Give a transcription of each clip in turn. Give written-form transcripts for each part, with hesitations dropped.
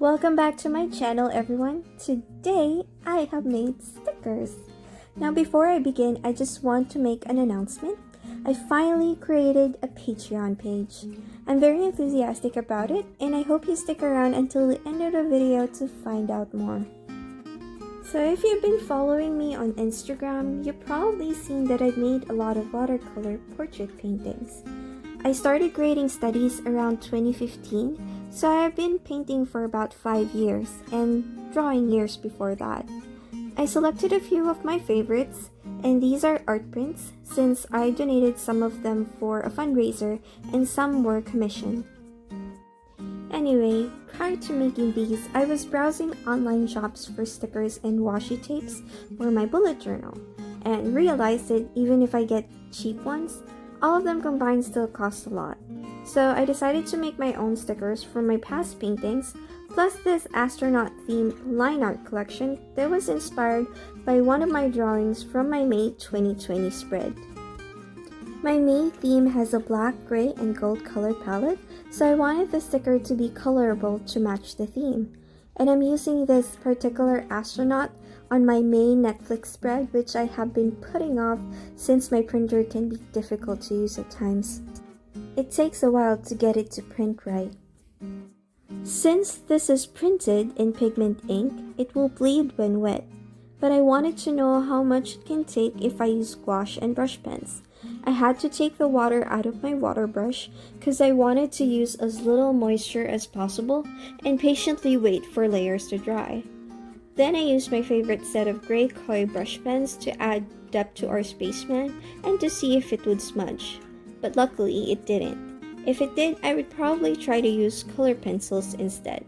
Welcome back to my channel, everyone. Today, I have made stickers. Now, before I begin, I just want to make an announcement. I finally created a Patreon page. I'm very enthusiastic about it, and I hope you stick around until the end of the video to find out more. So if you've been following me on Instagram, you've probably seen that I've made a lot of watercolor portrait paintings. I started grading studies around 2015, so I've been painting for about 5 years and drawing years before that. I selected a few of my favorites, and these are art prints since I donated some of them for a fundraiser and some were commissioned. Anyway, prior to making these, I was browsing online shops for stickers and washi tapes for my bullet journal and realized that even if I get cheap ones, all of them combined still cost a lot. So I decided to make my own stickers for my past paintings, plus this astronaut themed line art collection that was inspired by one of my drawings from my May 2020 spread. My May theme has a black, gray, and gold color palette, so I wanted the sticker to be colorable to match the theme. And I'm using this particular astronaut on my May Netflix spread, which I have been putting off since my printer can be difficult to use at times. It takes a while to get it to print right. Since this is printed in pigment ink, it will bleed when wet, but I wanted to know how much it can take if I use gouache and brush pens. I had to take the water out of my water brush because I wanted to use as little moisture as possible and patiently wait for layers to dry. Then I used my favorite set of gray koi brush pens to add depth to our spaceman and to see if it would smudge. But luckily it didn't. If it did, I would probably try to use color pencils instead.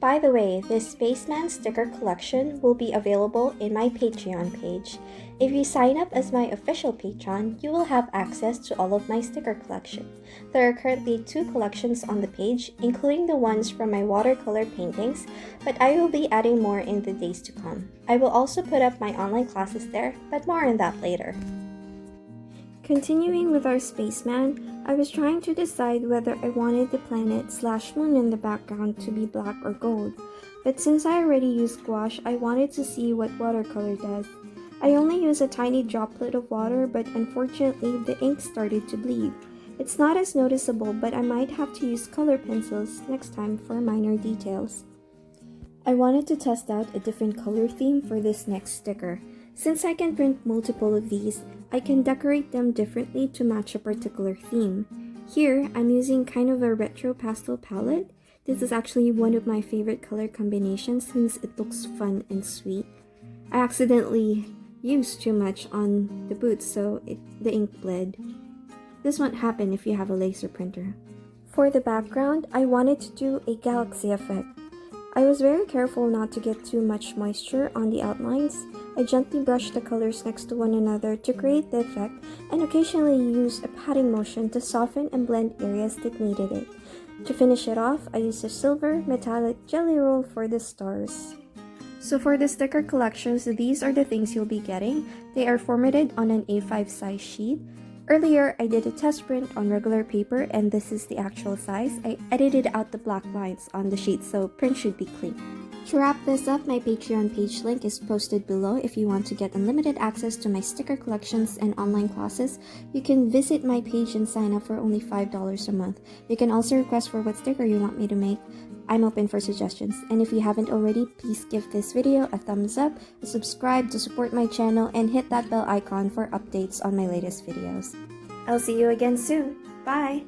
By the way, this Spaceman sticker collection will be available in my Patreon page. If you sign up as my official patron, you will have access to all of my sticker collection. There are currently 2 collections on the page, including the ones from my watercolor paintings, but I will be adding more in the days to come. I will also put up my online classes there, but more on that later. Continuing with our spaceman, I was trying to decide whether I wanted the planet/moon in the background to be black or gold, but since I already used gouache, I wanted to see what watercolor does. I only used a tiny droplet of water, but unfortunately the ink started to bleed. It's not as noticeable, but I might have to use color pencils next time for minor details. I wanted to test out a different color theme for this next sticker. Since I can print multiple of these, I can decorate them differently to match a particular theme. Here, I'm using kind of a retro pastel palette. This is actually one of my favorite color combinations since it looks fun and sweet. I accidentally used too much on the boots, so the ink bled. This won't happen if you have a laser printer. For the background, I wanted to do a galaxy effect. I was very careful not to get too much moisture on the outlines. I gently brushed the colors next to one another to create the effect and occasionally used a patting motion to soften and blend areas that needed it. To finish it off, I used a silver metallic jelly roll for the stars. So for the sticker collections, these are the things you'll be getting. They are formatted on an A5 size sheet. Earlier, I did a test print on regular paper and this is the actual size. I edited out the black lines on the sheet so print should be clean. To wrap this up, my Patreon page link is posted below. If you want to get unlimited access to my sticker collections and online classes, you can visit my page and sign up for only $5 a month. You can also request for what sticker you want me to make. I'm open for suggestions. And if you haven't already, please give this video a thumbs up, subscribe to support my channel, and hit that bell icon for updates on my latest videos. I'll see you again soon. Bye!